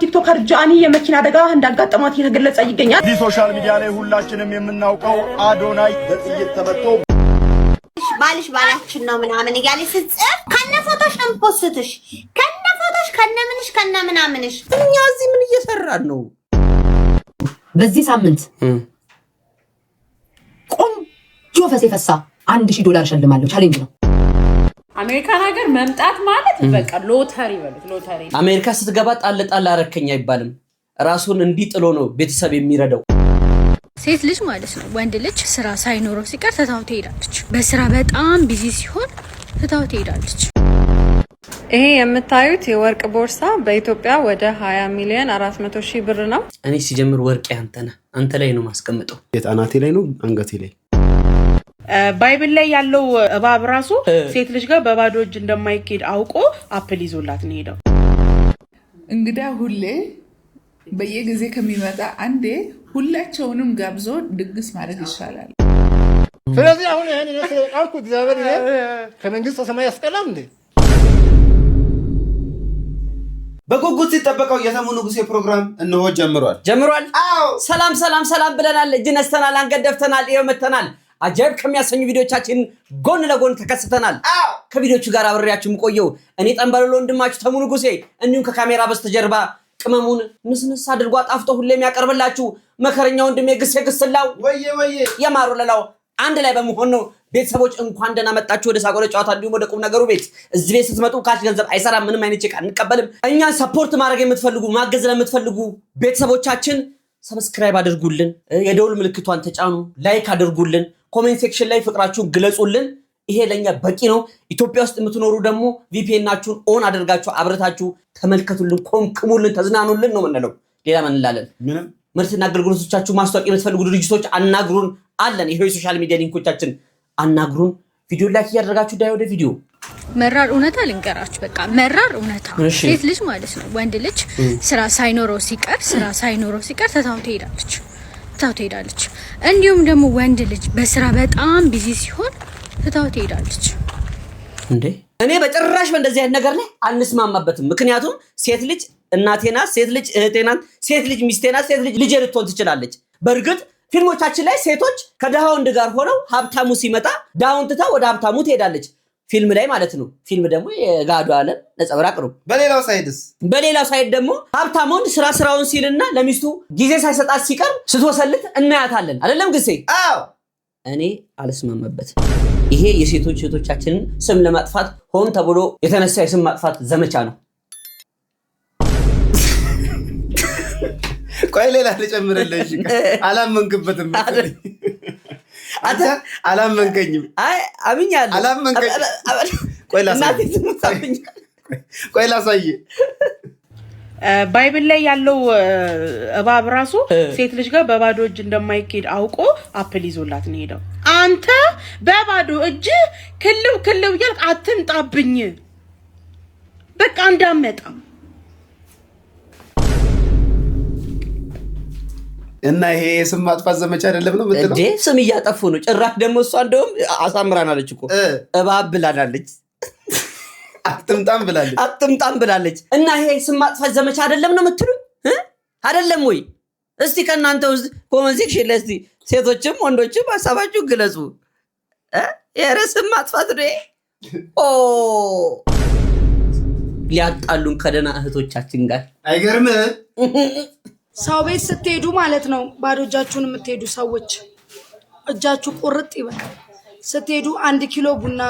ቲክቶከር ጃኒ የመኪና አደጋ እንዳጋጠማት እየተገለጸ ይገኛል። ሶሻል ሚዲያ ላይ ሁላችንም የምናውቀው አዶናይ በጥይት ተመቶ ባልሽ ባላችን ነው ምናምን እያለ ስትጽፍ ከነ ፎቶሽ ነው ፖስትሽ ከነ ፎቶሽ ከነ ምንሽ ከነ ምናምንሽ እኛ እዚህ ምን እየሰራን ነው? በዚህ ሳምንት ቆንጆ ፈሳ $1000 ሸልማለሁ። ቻሌንጅ ነው። አሜሪካን ሀገር መምጣት ማለት በቃ ሎተሪ በሉት ሎተሪ። አሜሪካ ስትገባ ጣል ጣል አረከኝ አይባልም። ራሱን እንዲጥሎ ነው ቤተሰብ የሚረዳው። ሴት ልጅ ማለት ነው ወንድ ልጅ ስራ ሳይኖረው ሲቀር ትታው ትሄዳለች። በስራ በጣም ቢዚ ሲሆን ትታው ትሄዳለች። ይሄ የምታዩት የወርቅ ቦርሳ በኢትዮጵያ ወደ 20,400,000 ብር ነው። እኔ ሲጀምር ወርቅ አንተ ላይ ነው ማስቀምጠው። የጣናቴ ላይ ነው አንገቴ ላይ። ባይብል ላይ ያለው እባብ ራሱ ሴት ልጅ ጋር በባዶ እጅ እንደማይኬድ አውቆ አፕል ይዞላት ነው ሄደው። እንግዳ ሁሌ በየጊዜ ከሚመጣ አንዴ ሁላቸውንም ጋብዞ ድግስ ማድረግ ይሻላል። ስለዚህ አሁን ይሄን ነው እግዚአብሔር ከመንግስት ሰማይ ያስቀላል እንዴ? በጉጉት ሲጠበቀው የተሙ ንጉሴ ፕሮግራም እነሆ ጀምሯል። አዎ ሰላም ብለናል። እጅ ነስተናል፣ አንገት ደፍተናል፣ ይኸው መተናል። አጃይብ ከሚያሰኙ ቪዲዮቻችን ጎን ለጎን ተከስተናል። ከቪዲዮቹ ጋር አብሬያችሁ የምቆየው እኔ ጠንበለሎ ወንድማችሁ ተሙ ንጉሴ፣ እንዲሁም ከካሜራ በስተጀርባ ቅመሙን ንስንስ አድርጎ አጣፍጦ ሁሌም ያቀርብላችሁ መከረኛ ወንድሜ ግሴ ግስላው ወየ የማሩ ለላው አንድ ላይ በመሆን ነው። ቤተሰቦች እንኳን ደህና መጣችሁ ወደ ሳቆለ ጨዋታ እንዲሁም ወደ ቁም ነገሩ ቤት። እዚህ ቤት ስትመጡ ካሽ ገንዘብ አይሰራም፣ ምንም አይነት ጭቃ አንቀበልም። እኛን ሰፖርት ማድረግ የምትፈልጉ ማገዝ ለምትፈልጉ ቤተሰቦቻችን ሰብስክራይብ አድርጉልን፣ የደውል ምልክቷን ተጫኑ፣ ላይክ አድርጉልን፣ ኮሜንት ሴክሽን ላይ ፍቅራችሁን ግለጹልን። ይሄ ለኛ በቂ ነው። ኢትዮጵያ ውስጥ የምትኖሩ ደግሞ ቪፒኤናችሁን ኦን አድርጋችሁ አብረታችሁ ተመልከቱልን፣ ኮምክሙልን፣ ተዝናኑልን ነው የምንለው። ሌላ ምን እንላለን? ምርትና አገልግሎቶቻችሁ ማስታወቂያ የምትፈልጉ ድርጅቶች አናግሩን አለን። ይሄ የሶሻል ሚዲያ ሊንኮቻችን አናግሩን። ቪዲዮ ላይክ እያደረጋችሁ ዳይ ወደ ቪዲዮ። መራር እውነታ ልንገራችሁ፣ በቃ መራር እውነታ። ሴት ልጅ ማለት ነው ወንድ ልጅ ስራ ሳይኖረው ሲቀር ትታው ትሄዳለች። እንዲሁም ደግሞ ወንድ ልጅ በስራ በጣም ቢዚ ሲሆን ትታው ትሄዳለች። እንዴ እኔ በጭራሽ በእንደዚህ አይነት ነገር ላይ አንስማማበትም። ምክንያቱም ሴት ልጅ እናቴ ናት፣ ሴት ልጅ እህቴ ናት፣ ሴት ልጅ ሚስቴ ናት፣ ሴት ልጅ ልጄ ልትሆን ትችላለች። በእርግጥ ፊልሞቻችን ላይ ሴቶች ከድሃ ወንድ ጋር ሆነው ሀብታሙ ሲመጣ ድሃውን ትታ ወደ ሀብታሙ ትሄዳለች። ፊልም ላይ ማለት ነው። ፊልም ደግሞ የጋዱ ዓለም ነጸብራቅ ነው። በሌላው ሳይድ ደግሞ ሀብታሙ ወንድ ስራውን ሲልና ለሚስቱ ጊዜ ሳይሰጣት ሲቀር ስትወሰልት እናያታለን። አይደለም ግሴ? አዎ። እኔ አልስማማበት። ይሄ የሴቶች እህቶቻችንን ስም ለማጥፋት ሆን ተብሎ የተነሳ የስም ማጥፋት ዘመቻ ነው። ቆይ ሌላ ልጨምርልሽ። አላመንክበትም መሰለኝ። አንተ አላመንከኝም። አይ አብኛለሁ። አላመንከኝ። ቆይ ላሳይ። ባይብል ላይ ያለው እባብ ራሱ ሴት ልጅ ጋር በባዶ እጅ እንደማይኬድ አውቆ አፕል ይዞላት ነው ሄደው። አንተ በባዶ እጅ ክልው እያልክ አትምጣብኝ፣ በቃ እንዳመጣ እና ይሄ ስም ማጥፋት ዘመቻ አይደለም ነው የምትለው? እንዴ ስም እያጠፉ ነው። ጭራሽ ደግሞ እሷ እንደውም አሳምራናለች እኮ እባብ ብላናለች። አትምጣም ብላለች። እና ይሄ ስም ማጥፋት ዘመቻ አይደለም ነው የምትሉኝ? አይደለም ወይ? እስቲ ከእናንተ ውስጥ ኮሜንት ሴክሽን ላይ እስቲ ሴቶችም ወንዶችም ሀሳባችሁ ግለጹ። የረ ስም ማጥፋት ነው። ሊያጣሉን ከደህና እህቶቻችን ጋር አይገርምህ? ሰው ቤት ስትሄዱ ማለት ነው ባዶ እጃችሁን የምትሄዱ ሰዎች እጃችሁ ቁርጥ ይበል። ስትሄዱ 1 ኪሎ ቡና፣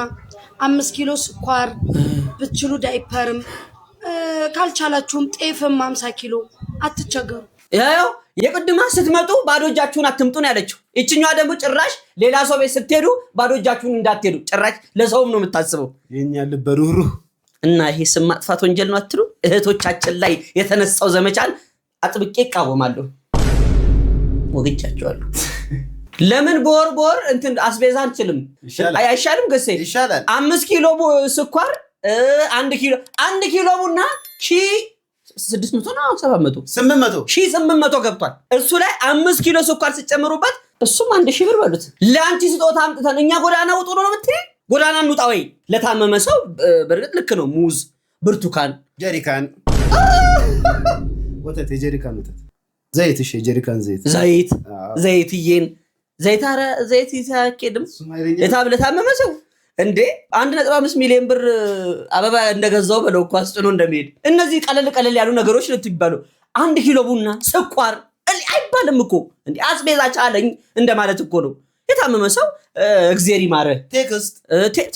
5 ኪሎ ስኳር፣ ብትችሉ ዳይፐርም ካልቻላችሁም ጤፍም 50 ኪሎ አትቸገሩ። ያው የቅድማ ስትመጡ ባዶ እጃችሁን አትምጡ ነው ያለችው። እቺኛዋ ደግሞ ጭራሽ ሌላ ሰው ቤት ስትሄዱ ባዶ እጃችሁን እንዳትሄዱ፣ ጭራሽ ለሰውም ነው የምታስበው። የኛ ልብ ሩህሩህ። እና ይሄ ስም ማጥፋት ወንጀል ነው አትሉ? እህቶቻችን ላይ የተነሳው ዘመቻን አጥብቄ እቃወማለሁ። ወግቻቸዋለሁ። ለምን በወር እንትን አስቤዛ አንችልም? አይሻልም? ገሴ ይሻላል። 5 ኪሎ ስኳር፣ 1 ኪሎ ቡና 1600 ነው 700 800 ገብቷል። እሱ ላይ 5 ኪሎ ስኳር ሲጨምሩበት እሱም 1000 ብር በሉት። ለአንቺ ስጦታ አምጥተን እኛ ጎዳና ውጡ ነው የምትይ? ጎዳና እንውጣ ወይ? ለታመመ ሰው በርግጥ ልክ ነው። ሙዝ፣ ብርቱካን፣ ጀሪካን ወተት የጀሪካን ወተት ዘይት እሺ የጀሪካን ዘይትዬን ዘይታረ ዘይት ይሳከድም የታብለታ መመሰው እንዴ 1.5 ሚሊዮን ብር አበባ እንደገዛው በለው እኮ አስጥኖ እንደሚሄድ እነዚህ ቀለል ያሉ ነገሮች ልትይባሉ 1 ኪሎ ቡና ስኳር አይባልም እኮ እንዴ አስቤዛ ቻለኝ እንደማለት እኮ ነው የታመመ ሰው እግዚአብሔር ይማረ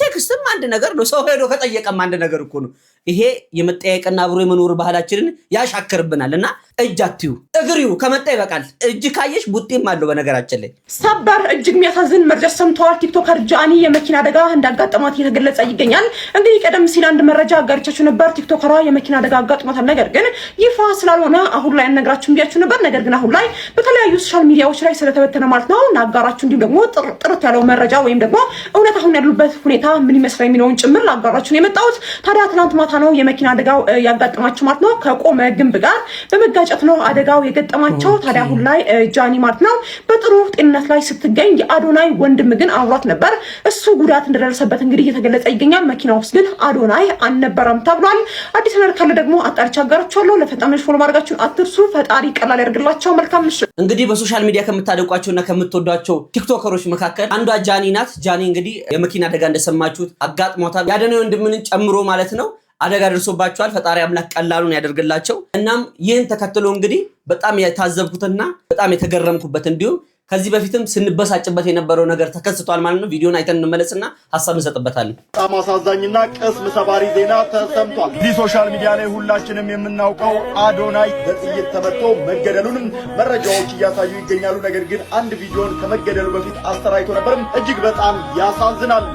ቴክስትም አንድ ነገር ነው ሰው ሄዶ ከጠየቀም አንድ ነገር እኮ ነው ይሄ የመጠያየቅና አብሮ የመኖር ባህላችንን ያሻከርብናልና እጅ አትዩ እግሪው ከመጣ ይበቃል እጅ ካየሽ ቡጤም አለው በነገራችን ላይ ሰበር እጅግ የሚያሳዝን መረጃ ሰምተዋል ቲክቶከር ጃኒ የመኪና አደጋ እንዳጋጠማት እየተገለጸ ይገኛል እንግዲህ ቀደም ሲል አንድ መረጃ አጋርቻችሁ ነበር ቲክቶከሯ የመኪና አደጋ አጋጥሟታል ነገር ግን ይፋ ስላልሆነ አሁን ላይ አነግራችሁም ቢያችሁ ነበር ነገር ግን አሁን ላይ በተለያዩ ሶሻል ሚዲያዎች ላይ ስለተበተነ ማለት ነው ናጋራችሁ እንዲሁ ደግሞ ጥርት ያለው መረጃ ወይም ደግሞ እውነት አሁን ያሉበት ሁኔታ ምን ይመስላል የሚለውን ጭምር ላጋራችሁ የመጣሁት ታዲያ ትናንት ማታ ነው የመኪና አደጋው ያጋጠማቸው ማለት ነው ከቆመ ግንብ ጋር በመጋጨት ነው አደጋው የገጠማቸው ታዲያ አሁን ላይ ጃኒ ማለት ነው በጥሩ ጤንነት ላይ ስትገኝ የአዶናይ ወንድም ግን አብሯት ነበር እሱ ጉዳት እንደደረሰበት እንግዲህ እየተገለጸ ይገኛል መኪናው ውስጥ ግን አዶናይ አልነበረም ተብሏል አዲስ ነገር ካለ ደግሞ አጣርቻ አጋራችኋለሁ ለፈጣኖች ፎሎ ማድረጋችሁን አትርሱ ፈጣሪ ቀላል ያርግላችሁ መልካም ምሽት እንግዲህ በሶሻል ሚዲያ ከምታደንቋቸውና ከምትወዷቸው ቲክቶከሮች መካከል አንዷ ጃኒ ናት ጃኒ እንግዲህ የመኪና አደጋ እንደሰማችሁት አጋጥሟታል የአዶናይ ወንድምን ጨምሮ ማለት ነው አደጋ ደርሶባቸዋል ፈጣሪ አምላክ ቀላሉን ያደርግላቸው እናም ይህን ተከትሎ እንግዲህ በጣም የታዘብኩትና በጣም የተገረምኩበት እንዲሁም ከዚህ በፊትም ስንበሳጭበት የነበረው ነገር ተከስቷል ማለት ነው ቪዲዮን አይተን እንመለስና ሐሳብ እንሰጥበታለን በጣም አሳዛኝና ቅስም ሰባሪ ዜና ተሰምቷል እዚህ ሶሻል ሚዲያ ላይ ሁላችንም የምናውቀው አዶናይ በጥይት ተመቶ መገደሉንም መረጃዎች እያሳዩ ይገኛሉ ነገር ግን አንድ ቪዲዮን ከመገደሉ በፊት አስተራይቶ ነበርም እጅግ በጣም ያሳዝናል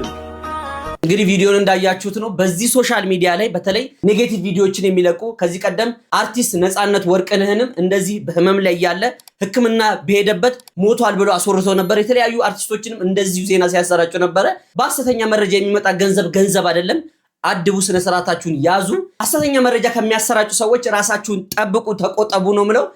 እንግዲህ ቪዲዮን እንዳያችሁት ነው በዚህ ሶሻል ሚዲያ ላይ በተለይ ኔጌቲቭ ቪዲዮዎችን የሚለቁ ከዚህ ቀደም አርቲስት ነፃነት ወርቅነህንም እንደዚህ በህመም ላይ ያለ ህክምና በሄደበት ሞቷል ብሎ አስወርተው ነበር የተለያዩ አርቲስቶችንም እንደዚህ ዜና ሲያሰራጩ ነበር በሐሰተኛ መረጃ የሚመጣ ገንዘብ አይደለም አድቡ ስነ ስርዓታችሁን ያዙ ሐሰተኛ መረጃ ከሚያሰራጩ ሰዎች ራሳችሁን ጠብቁ ተቆጠቡ ነው ምለው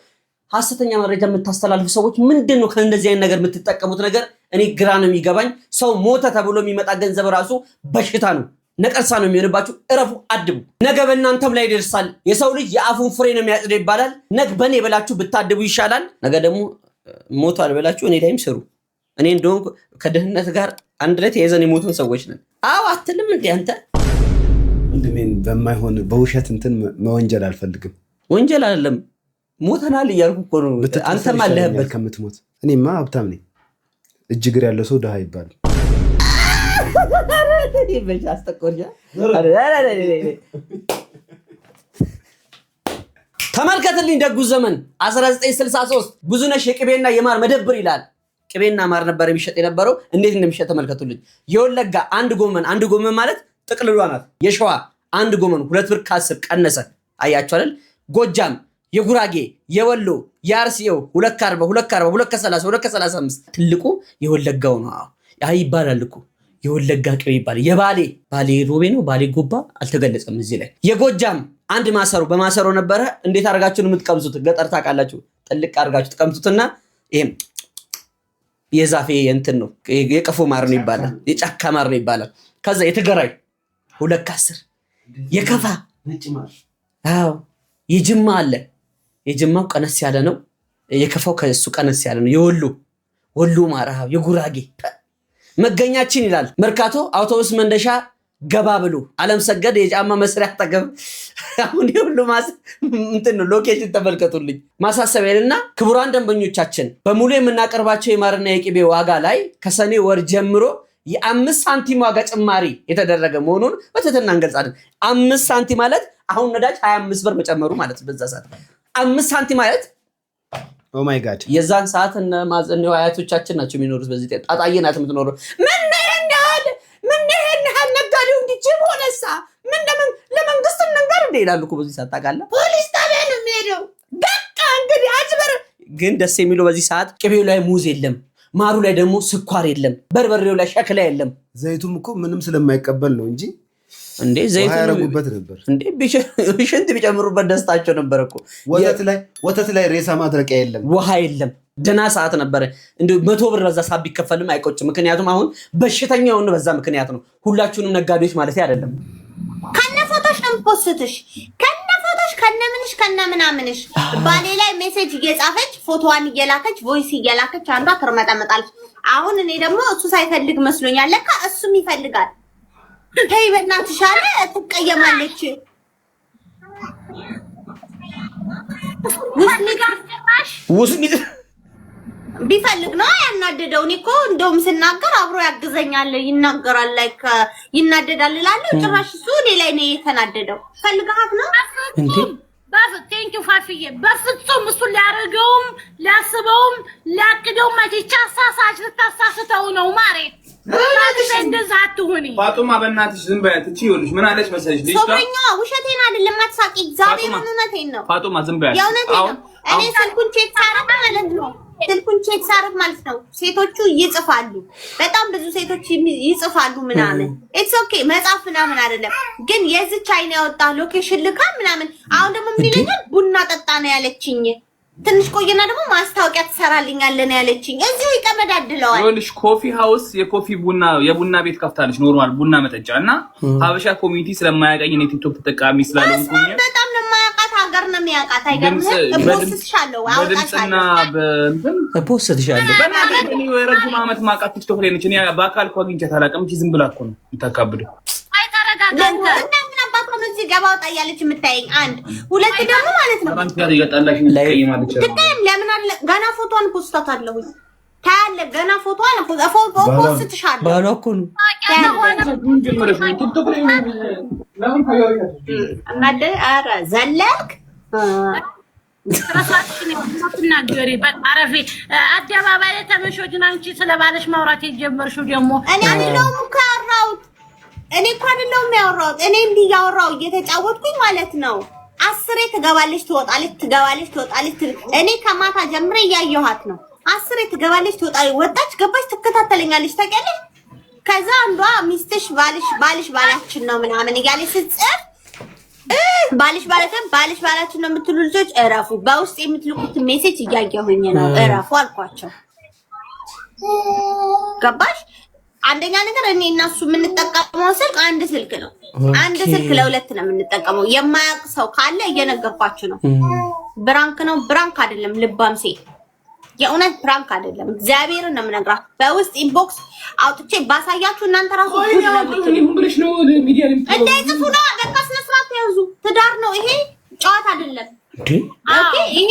ሐሰተኛ መረጃ የምታስተላልፉ ሰዎች ምንድነው ከእንደዚህ አይነት ነገር የምትጠቀሙት ነገር እኔ ግራ ነው የሚገባኝ ሰው ሞተ ተብሎ የሚመጣ ገንዘብ ራሱ በሽታ ነው ነቀርሳ ነው የሚሆንባችሁ እረፉ አድቡ ነገ በእናንተም ላይ ይደርሳል የሰው ልጅ የአፉን ፍሬ ነው የሚያጭደው ይባላል ነገ በኔ ብላችሁ ብታድቡ ይሻላል ነገ ደግሞ ሞቷል ብላችሁ እኔ ላይም ስሩ እኔ እንደውም ከደህንነት ጋር አንድ ላይ ተያይዘን የሞቱን ሰዎች ነን አዎ አትልም እንዴ አንተ ወንድሜን በማይሆን በውሸት እንትን መወንጀል አልፈልግም ወንጀል አይደለም ሞተናል እያልኩ እኮ ነው አንተም አለህበት ከምትሞት እኔማ ሀብታም ነኝ እጅግር ያለው ሰው ደሃ ይባላል ይበጃ አስተቆርጃ ተመልከትልኝ ደጉ ዘመን 1963 ብዙነሽ የቅቤና የማር መደብር ይላል ቅቤና ማር ነበር የሚሸጥ የነበረው እንዴት እንደሚሸጥ ተመልከቱልኝ የወለጋ አንድ ጎመን ማለት ጥቅልሏ ናት የሸዋ አንድ ጎመን 2 ብር ከ10 ቀነሰ አያችሁ አይደል ጎጃም የጉራጌ የወሎ ያርሲው 240 230 235 ትልቁ የወለጋው ነው ያ ይባላል እኮ የወለጋ ቅቤ ይባላል የባሌ ሮቤ ነው ባሌ ጎባ አልተገለጸም እዚህ ላይ የጎጃም አንድ ማሰሮ በማሰሮ ነበረ እንዴት አርጋችሁ የምትቀምሱት ገጠር ታውቃላችሁ ጥልቅ አርጋችሁ ተቀምጡትና ይሄም የዛፌ እንትን ነው የቀፎ ማር ነው ይባላል የጫካ ማር ነው ይባላል ከዛ የተገራይ 210 የከፋ ነጭ ማር አዎ የጅማ አለ የጅማው ቀነስ ያለ ነው የከፋው ከሱ ቀነስ ያለ ነው የወሎ ማራው የጉራጌ መገኛችን ይላል መርካቶ አውቶቡስ መንደሻ ገባ ብሎ ዓለም ሰገድ የጫማ መስሪያ ተገብ አሁን ይሁሉ እንትን ነው ሎኬሽን ተመልከቱልኝ ማሳሰቢያልና ክቡራን ደንበኞቻችን በሙሉ የምናቀርባቸው የማርና የቅቤ ዋጋ ላይ ከሰኔ ወር ጀምሮ የ5 ሳንቲም ዋጋ ጭማሪ የተደረገ መሆኑን በትህትና እንገልጻለን 5 ሳንቲም ማለት አሁን ነዳጅ 25 ብር መጨመሩ ማለት በዛ ሰዓት 5 ሳንቲም ማለት ኦ ማይ ጋድ የዛን ሰዓት እና ማዘኔው አያቶቻችን ናቸው የሚኖሩት በዚህ ጣጣየናት የምትኖረው ምን ይሄን ነጋዴው እንዲች ሆነሳ ምን ለመንግስት ነገር እንደ ይላሉ እኮ በዚህ ሰዓት ታውቃለህ ፖሊስ ጣቢያ ነው የሚሄደው በቃ እንግዲህ አጅበር ግን ደስ የሚለው በዚህ ሰዓት ቅቤው ላይ ሙዝ የለም ማሩ ላይ ደግሞ ስኳር የለም በርበሬው ላይ ሸክላ የለም ዘይቱም እኮ ምንም ስለማይቀበል ነው እንጂ እንዴ ዘይቱ ያረጉበት ነበር እንዴ ቢሽንት ቢጨምሩበት ደስታቸው ነበር እኮ ወተት ላይ ሬሳ ማድረቂያ የለም ውሃ የለም ደና ሰዓት ነበር እንዴ 100 ብር በዛ ሳብ ቢከፈልም አይቆጭም ምክንያቱም አሁን በሽተኛው ነው በዛ ምክንያት ነው ሁላችሁንም ነጋዴዎች ማለት አይደለም ከነፎቶሽ ነው ፖስትሽ ከነፎቶሽ ከነምንሽ ከነምናምንሽ ባሌ ላይ ሜሴጅ እየጻፈች ፎቶዋን እየላከች ቮይስ እየላከች አንዷ ትርመጠመጣለች። አሁን እኔ ደግሞ እሱ ሳይፈልግ መስሎኛል። ለካ እሱም ይፈልጋል። ተይ በእናትሽ አለ ትቀየማለች። ውስሚት ቢፈልግ ነው ያናደደው። እኔ እኮ እንደውም ስናገር አብሮ ያግዘኛል፣ ይናገራል፣ ላይክ ይናደዳል እላለሁ። ጭራሽ እሱ እኔ ላይ ነው የተናደደው። ፈልጋት ነው እንዴ? ቴንክ ዩ ፋፊዬ። በፍጹም እሱ ሊያደርገውም ሊያስበውም ሊያቅደውም ማይቻ ሳሳች ልታሳስተው ነው ማሬ። እንደዛ አትሁኒ ፋጡማ፣ በእናትሽ ዝም በያት። እቺ ይኸውልሽ ምን አለች መሰለሽ ልጅቷ። ሶብኛ ውሸቴን አይደለም አትሳቂ። እግዚአብሔር እውነቴን ነው። ፋጡማ ዝም በያት። የእውነቴን ነው። እኔ ስልኩን ቼክ ሳረግ ማለት ነው ሴቶቹ ይጽፋሉ። በጣም ብዙ ሴቶች ይጽፋሉ ምናምን። ኢትስ ኦኬ መጻፍ ምናምን አይደለም፣ ግን የዚህ ቻይና ያወጣ ሎኬሽን ልካ ምናምን። አሁን ደግሞ ምን ይለኛል? ቡና ጠጣ ነው ያለችኝ። ትንሽ ቆይና ደግሞ ማስታወቂያ ትሰራልኛለህ ነው ያለችኝ። እዚሁ ይቀመዳድለዋል። ይኸውልሽ ኮፊ ሃውስ የቡና ቤት ከፍታለች፣ ኖርማል ቡና መጠጫ እና ሀበሻ ኮሚኒቲ ስለማያቀኝ እኔ ቲክቶክ ተጠቃሚ ስላልሆንኩኝ በጣም ነው የማያውቃት። ሀገር ነው የሚያውቃት። አይገርምም? ፖስትሻለሁ በድምፅና በእንትን ፖስትሻለሁ። በእናትህ እኔ የረጅም ዓመት ማውቃት ቲክቶክ ላይ ነች። እኔ በአካል እኮ አግኝቻት አላውቅም። ዝም ብላ እኮ ነው የምታካብደው። እዚህ ገባ ወጣ እያለች የምታየኝ። አንድ ሁለት ደግሞ ማለት ነው ለምን አለ ገና ፎቶዋን ፖስታታለሁ ታያለህ። ገና ፎቶዋን ፖስትሻለሁ። ባሏ እኮ ነው እናደ ኧረ ዘለልክ ትናገሪ በአረፌ አደባባይ ላይ ተመሾጅን አንቺ ስለባለሽ ማውራት የጀመርሽው ደግሞ እኔ አይደለሁም እኮ ያወራሁት። እኔ እኮ አይደለሁም ያወራሁት። እኔ እንዲህ ያወራሁ እየተጫወትኩኝ ማለት ነው። 10 ትገባለች ትወጣለች፣ ትገባለች ትወጣለች። እኔ ከማታ ጀምሬ እያየኋት ነው። 10 ትገባለች ትወጣለች፣ ወጣች ገባች፣ ትከታተለኛለች። ታውቂያለሽ? ከዛ አንዷ ሚስትሽ ባልሽ ባላችን ነው ምናምን እያለች ስትጽፍ ባልሽ ባላችን ነው የምትሉ ልጆች እረፉ። በውስጥ የምትልኩት ሜሴጅ እያየሁኝ ነው። እረፉ አልኳቸው። ገባሽ? አንደኛ ነገር እኔ እና እሱ የምንጠቀመው ስልክ አንድ ስልክ ነው። አንድ ስልክ ለሁለት ነው የምንጠቀመው። የማያውቅ ሰው ካለ እየነገርኳችሁ ነው። ብራንክ ነው፣ ብራንክ አይደለም። ልባም ሴት የእውነት ብራንክ አይደለም። እግዚአብሔርን ነው የምነግራችሁ። በውስጥ ኢንቦክስ አውጥቼ ባሳያችሁ እናንተ ራሱ እንዳይጽፉ ነው። በቃ ስነ ስርዓት ያዙ። ትዳር ነው ይሄ፣ ጨዋታ አይደለም። ኦኬ ይሄ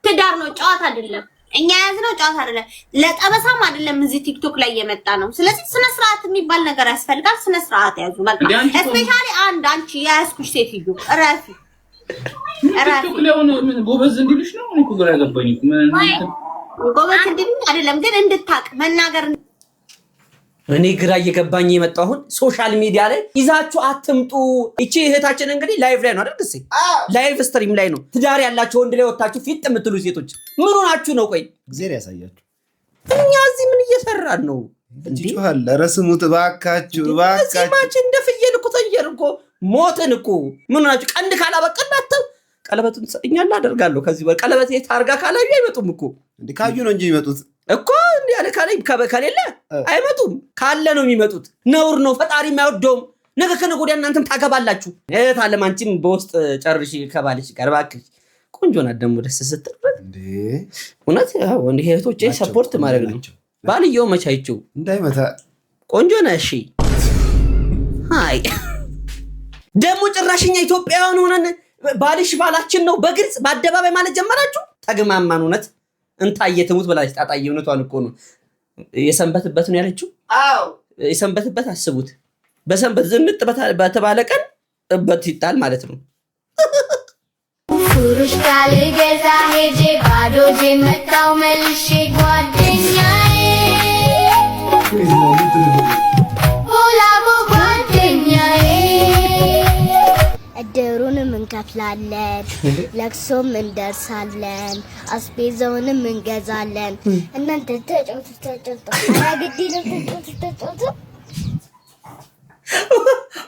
ትዳር ነው፣ ጨዋታ አይደለም። እኛ ያዝነው ጨዋታ አይደለም፣ ለጠበሳም አይደለም። እዚህ ቲክቶክ ላይ የመጣ ነው። ስለዚህ ስነ ስርዓት የሚባል ነገር ያስፈልጋል። ስነ ስርዓት ያዙ። በቃ እስፔሻሊ አንቺ ያስኩሽ ሴትዮ እረፊ። ቲክቶክ ላይ ምን ጎበዝ እንዲልሽ ነው? እኔ እኮ ግራ ገባኝ። ጎበዝ እንዲልሽ አይደለም፣ ግን እንድታቅ መናገር። እኔ ግራ እየገባኝ የመጣው አሁን ሶሻል ሚዲያ ላይ ይዛችሁ አትምጡ። እቺ እህታችን እንግዲህ ላይቭ ላይ ነው አይደል? ግሴ ላይቭ ስትሪም ላይ ነው። ትዳር ያላችሁ ወንድ ላይ ወጣችሁ ፊት የምትሉ ሴቶች ምን ሆናችሁ ነው? ቆይ እግዚአብሔር ያሳያችሁ። እኛ እዚህ ምን እየሰራን ነው? እንዲጮሃል ለረስሙት እባካችሁ፣ እባካችሁ እዚህማች እንደ ፍየል እኮ ተየር እኮ ሞትን እኮ ምን ሆናችሁ? ቀንድ ካላበቀናት ቀለበቱን እኛላ አደርጋለሁ። ከዚህ በኋላ ቀለበት የታርጋ ካላዩ አይመጡም እኮ እንዴ? ካዩ ነው እንጂ የሚመጡት እኮ እንዴ ያለ ከሌለ አይመጡም። ካለ ነው የሚመጡት። ነውር ነው። ፈጣሪ የማይወደውም። ነገ ከነገ ወዲያ እናንተም ታገባላችሁ። እህት አለም አንቺም በውስጥ ጨርሺ ከባልሽ ጋር እባክሽ። ቆንጆ ናት ደግሞ ደስ ስትል እንዴ! እውነት ያው እንዴ እህቶቼ ሰፖርት ማድረግ ነው። ባልየው መቻይቸው እንዳይመታ ቆንጆ ነህ። እሺ አይ ደግሞ ጭራሽኛ ኢትዮጵያውያን ሆነን ባልሽ ባላችን ነው በግልጽ በአደባባይ ማለት ጀመራችሁ። ተግማማን። እውነት እንታየ ትሙት ብላለች። ጣጣዬ እውነቷን እኮ ነው። የሰንበትበት ነው ያለችው። አዎ የሰንበትበት አስቡት። በሰንበት ዝንጥ በተባለ ቀን እበት ይጣል ማለት ነው። ፍሩሽ ካል ገዛ ሄጄ ባዶ መጣው መልሼ ጓደኛዬ ሆላቦ ጓደኛዬ እድሩንም እንከፍላለን፣ ለቅሶም እንደርሳለን፣ አስቤዛውንም እንገዛለን። እናንተ ተጫወቱ።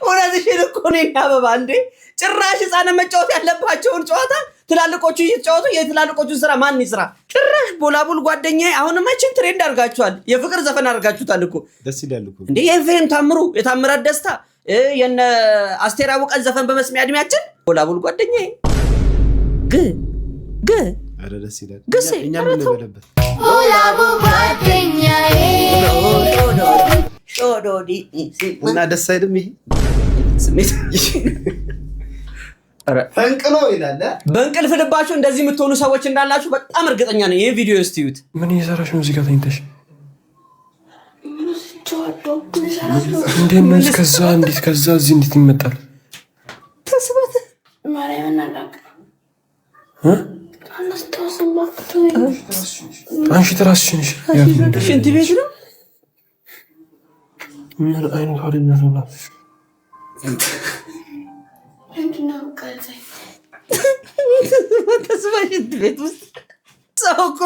እውነትሽን እኮ ነው አበባ። እንዴ ጭራሽ ህፃናት መጫወት ያለባቸውን ጨዋታ ትላልቆቹ እየተጫወቱ የትላልቆቹን ስራ ማን ይስራ? ጭራሽ ቦላቡል ጓደኛዬ አሁንም አይችን ትሬንድ አድርጋችኋል። የፍቅር ዘፈን አድርጋችሁታል እኮ። ደስ ይላል እኮ እንዴ! የኤፍሬም ታምሩ፣ የታምራት ደስታ፣ የነ አስቴር አወቀን ዘፈን በመስሚያ እድሜያችን ቦላቡል ጓደኛዬ ኧረ ደስ ይላል። ግስ እኛ ምን ልበለበት? ኦላቡ ጓደኛዬ ሾዶዲ እና ደስ አይልም ይሄ ስሜት ፈንቅሎ ይላል። በእንቅልፍ ልባችሁ እንደዚህ የምትሆኑ ሰዎች እንዳላችሁ በጣም እርግጠኛ ነኝ። ይሄን ቪዲዮ እስቲዩት። ምን እየሰራሽ ነው እዚህ ጋር ተኝተሽ? እንዴት ነው እስከዛ እንዴት ከዛ እዚህ እንዴት ይመጣል? ተስበት ማርያምን አላውቅም። አንቺ ትራስሽን ሽንት ቤት ነው። ምን አይነት ሆድነት ነው? ተስፋ ሽንት ቤት ውስጥ ሰው እኮ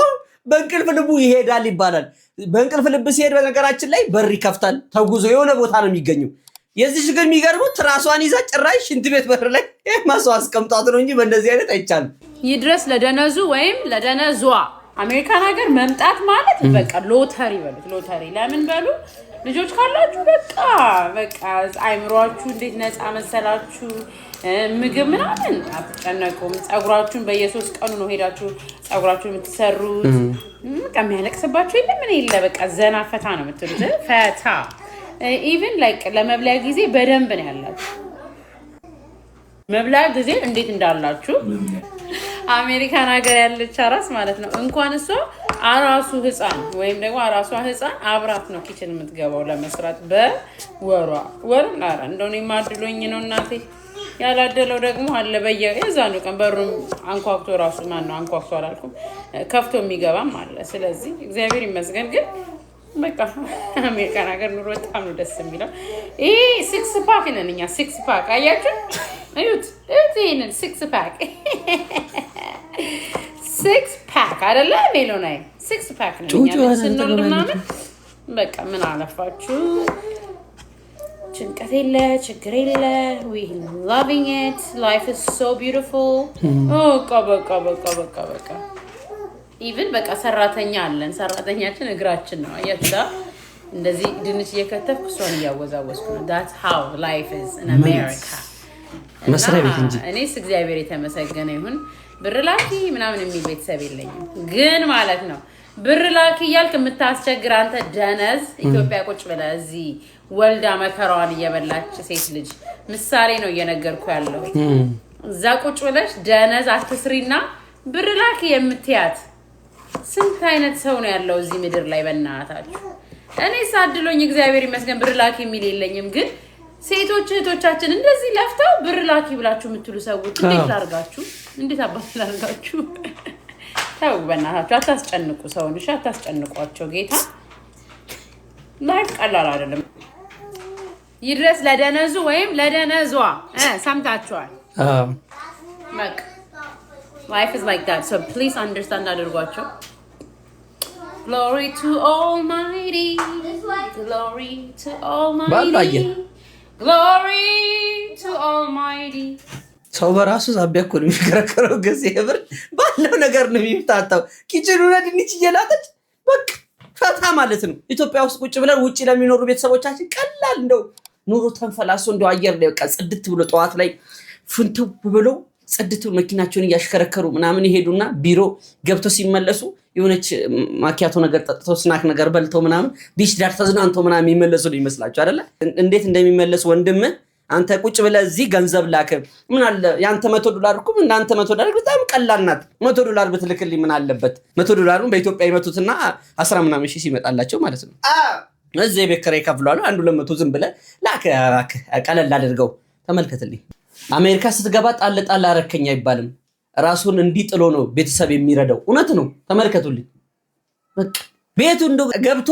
በእንቅልፍ ልቡ ይሄዳል ይባላል። በእንቅልፍ ልብ ሲሄድ በነገራችን ላይ በር ይከፍታል። ተጉዞ የሆነ ቦታ ነው የሚገኘው። የዚህ ችግር የሚገርመው ትራሷን ይዛ ጭራሽ ሽንት ቤት በር ላይ ማሰው አስቀምጧት ነው እንጂ በእንደዚህ አይነት አይቻልም። ይድረስ ለደነዙ ወይም ለደነዟ አሜሪካን ሀገር መምጣት ማለት በቃ ሎተሪ በሉት። ሎተሪ ለምን በሉ? ልጆች ካላችሁ በቃ አይምሯችሁ እንዴት ነፃ መሰላችሁ? ምግብ ምናምን አትጨነቁም። ጸጉራችሁን በየ3 ቀኑ ነው ሄዳችሁ ጸጉራችሁን የምትሰሩት። በቃ የሚያለቅስባችሁ የለም ምን የለ። በቃ ዘና ፈታ ነው የምትሉት። ፈታ ኢቭን ላይክ ለመብለያ ጊዜ በደንብ ነው ያላችሁ። መብለያ ጊዜ እንዴት እንዳላችሁ አሜሪካን ሀገር ያለች አራስ ማለት ነው። እንኳን እሷ አራሱ ህፃን ወይም ደግሞ አራሷ ህፃን አብራት ነው ኪችን የምትገባው ለመስራት በወሯ አረ እንደው እኔ ማድሎኝ ነው እናቴ። ያላደለው ደግሞ አለ የዛኑ ቀን በሩም አንኳኩቶ ራሱ ማን ነው አንኳኩቶ አላልኩም ከፍቶ የሚገባም አለ። ስለዚህ እግዚአብሔር ይመስገን። ግን በቃ አሜሪካን ሀገር ኑሮ በጣም ነው ደስ የሚለው። ይሄ 6 ፓክ ነን እኛ 6 ፓክ አያችሁ? እዩት ይሄንን 6 ፓክ 6 ፓክ አይደለ ሜሎናይ 6 ፓክ ነን እኛ ስንወልድ ምናምን በቃ ምን አለፋችሁ ጭንቀት የለ ችግር የለ። we loving it, life is so beautiful። በቃ ኢቭን በቃ ሰራተኛ አለን። ሰራተኛችን እግራችን ነው አያችሁታ። እንደዚህ ድንች እየከተፍኩ እሷን እያወዛወዝኩ ነው። that's how life is in America። መስሪያ ቤት እንጂ እኔስ እግዚአብሔር የተመሰገነ ይሁን ብር ላኪ ምናምን የሚል ቤተሰብ የለኝም። ግን ማለት ነው ብር ላኪ እያልክ የምታስቸግር አንተ ደነዝ ኢትዮጵያ ቁጭ ብለህ እዚህ ወልዳ መከራዋን እየበላች ሴት ልጅ ምሳሌ ነው እየነገርኩ ያለው። እዛ ቁጭ ብለሽ ደነዝ አትስሪና ብር ላኪ የምትያት ስንት አይነት ሰው ነው ያለው እዚህ ምድር ላይ በእናታችሁ። እኔ ሳድሎኝ እግዚአብሔር ይመስገን ብር ላኪ የሚል የለኝም። ግን ሴቶች እህቶቻችን እንደዚህ ለፍተው ብር ላኪ ብላችሁ የምትሉ ሰዎች እንዴት ላርጋችሁ? እንዴት አባት ላርጋችሁ? ተው በእናታችሁ አታስጨንቁ ሰውን። እሺ አታስጨንቋቸው። ጌታ ላይፍ ቀላል አይደለም። ይድረስ ለደነዙ ወይም ለደነዟ ሰምታችኋል። በቃ life is like that, so please understand አድርጓቸው። glory to almighty, glory to almighty, glory to almighty። ሰው በራሱ ዛቢያ እኮ ነው የሚከራከረው። ገዜ ብር ባለው ነገር ነው የሚፍታታው። ኪችኑ ድንች እየላጠች በቃ ፈታ ማለት ነው። ኢትዮጵያ ውስጥ ቁጭ ብለን ውጪ ለሚኖሩ ቤተሰቦቻችን ቀላል እንደው ኑሮ ተንፈላሶ እንደው አየር ላይ በቃ ጽድት ብሎ ጠዋት ላይ ፍንትው ብሎ ጽድት መኪናቸውን እያሽከረከሩ ምናምን ይሄዱና ቢሮ ገብተው ሲመለሱ የሆነች ማኪያቶ ነገር ጠጥተው ስናክ ነገር በልተው ምናምን ቢች ዳር ተዝናንተው ምናምን የሚመለሱ ነው ይመስላችሁ አይደለ? እንዴት እንደሚመለሱ ወንድም አንተ ቁጭ ብለህ እዚህ ገንዘብ ላከ ምን አለ ያንተ $100 እኮ እናንተ $100 በጣም ቀላል ናት። $100 ብትልክልኝ ምን አለበት? $100ን በኢትዮጵያ ይመቱትና 10 ምናምን ሺህ ሲመጣላቸው ማለት ነው። እዚህ ቤት ኪራይ ከፍሏል። አንዱ 200 ዝም ብለህ ላከ ቀለል አድርገው ተመልከትልኝ። አሜሪካ ስትገባ ጣል ጣል አረከኝ አይባልም። ራሱን እንዲጥሎ ነው ቤተሰብ የሚረዳው። እውነት ነው። ተመልከቱልኝ። በቃ ቤቱ እንደው ገብቶ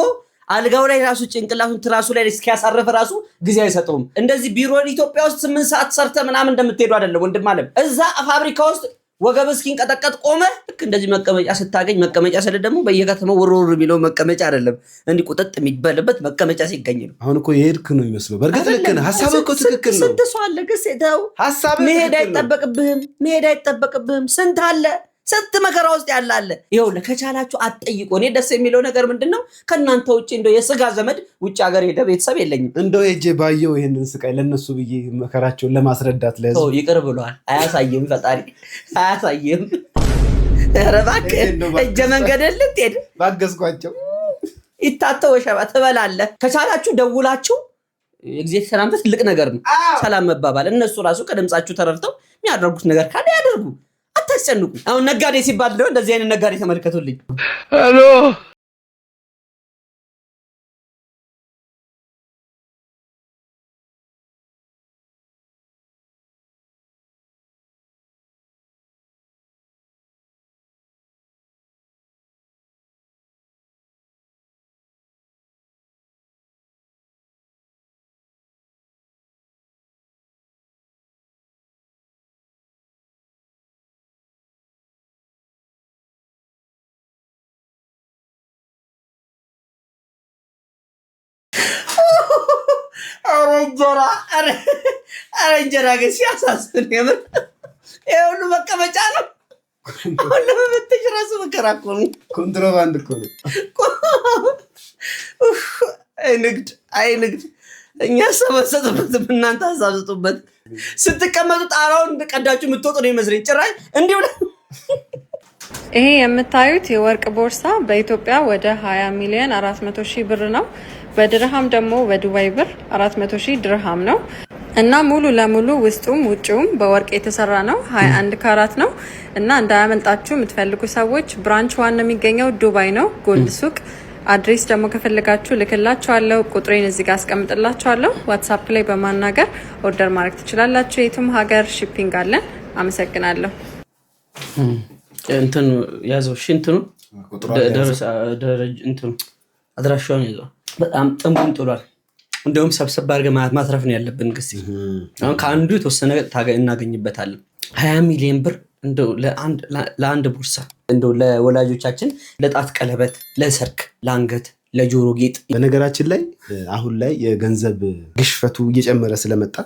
አልጋው ላይ ራሱ ጭንቅላቱን ትራሱ ላይ እስኪያሳርፍ ራሱ ጊዜ አይሰጠውም። እንደዚህ ቢሮ ኢትዮጵያ ውስጥ 8 ሰዓት ሰርተ ምናምን እንደምትሄዱ አይደለም ወንድም አለም። እዛ ፋብሪካ ውስጥ ወገብ እስኪንቀጠቀጥ ቆመ። ልክ እንደዚህ መቀመጫ ስታገኝ መቀመጫ ስለ ደግሞ በየከተማው ወሮር የሚለው መቀመጫ አይደለም እንዲህ ቁጥጥ የሚበልበት መቀመጫ ሲገኝ ነው። አሁን እኮ የሄድክ ነው የሚመስለው። በእርግጥ ልክ ነህ። ሐሳብህ እኮ ትክክል ነው። ስንት ሰው አለ ግን ሴታው መሄድ አይጠበቅብህም። ስንት አለ ስንት መከራ ውስጥ ያላለ ይኸው ለከቻላችሁ አትጠይቁ። እኔ ደስ የሚለው ነገር ምንድነው ከናንተ ውጪ እንደው የስጋ ዘመድ ውጭ ሀገር ሄደ ቤተሰብ የለኝም። እንደው ሄጄ ባየው ይሄንን ስቃይ ለነሱ ብዬ መከራቸውን ለማስረዳት ለህዝብ ይቅር ብሏል። አያሳየም ፈጣሪ አያሳየም። ኧረ እባክህ እጀ መንገድን ልትሄድ ባገዝኳቸው ይታተው ሸባ ትበላለህ። ከቻላችሁ ደውላችሁ እግዚአብሔር ሰላምታ ትልቅ ነገር ነው። ሰላም መባባል እነሱ ራሱ ከድምጻችሁ ተረድተው የሚያደርጉት ነገር ካለ ያደርጉ። አታስጨንቁ። አሁን ነጋዴ ሲባል ነው እንደዚህ አይነት ነጋዴ ተመልከቱልኝ። ሄሎ እንጀራ ግን ሲያሳዝን የምር ይሄ ሁሉ መቀመጫ ነው። አሁን ለመመተሽ ራሱ መከራ እኮ ነው። ኮንትሮባንድ እኮ ነው። አይ ንግድ እኛ ሰበሰጡበት እናንተ አሳብጡበት። ስትቀመጡ ጣራውን ቀዳችሁ የምትወጡ ነው ይመስለኝ። ጭራሽ እንዲሁ ይሄ የምታዩት የወርቅ ቦርሳ በኢትዮጵያ ወደ 20 ሚሊዮን 400 ሺህ ብር ነው። በድርሃም ደግሞ በዱባይ ብር 400 ሺህ ድርሃም ነው እና ሙሉ ለሙሉ ውስጡም ውጪውም በወርቅ የተሰራ ነው። 21 ካራት ነው እና እንዳያመልጣችሁ የምትፈልጉ ሰዎች ብራንች ዋን የሚገኘው ዱባይ ነው፣ ጎልድ ሱቅ። አድሬስ ደግሞ ከፈለጋችሁ ልክላችኋለሁ። ቁጥሬን እዚህ ጋር አስቀምጥላችኋለሁ። ዋትስአፕ ላይ በማናገር ኦርደር ማድረግ ትችላላችሁ። የትም ሀገር ሺፒንግ አለን። አመሰግናለሁ። እንትን ያዘው እሺ፣ እንትኑ እንትኑ አድራሻውን ያዘው። በጣም ጥንቡን ጥሏል። እንደውም ሰብሰብ አድርገን ማትረፍ ነው ያለብን። ግስ አሁን ከአንዱ የተወሰነ እናገኝበታለን። 20 ሚሊዮን ብር እንደው ለአንድ ቦርሳ እንደው ለወላጆቻችን ለጣት ቀለበት፣ ለሰርክ፣ ለአንገት፣ ለጆሮ ጌጥ። በነገራችን ላይ አሁን ላይ የገንዘብ ግሽፈቱ እየጨመረ ስለመጣ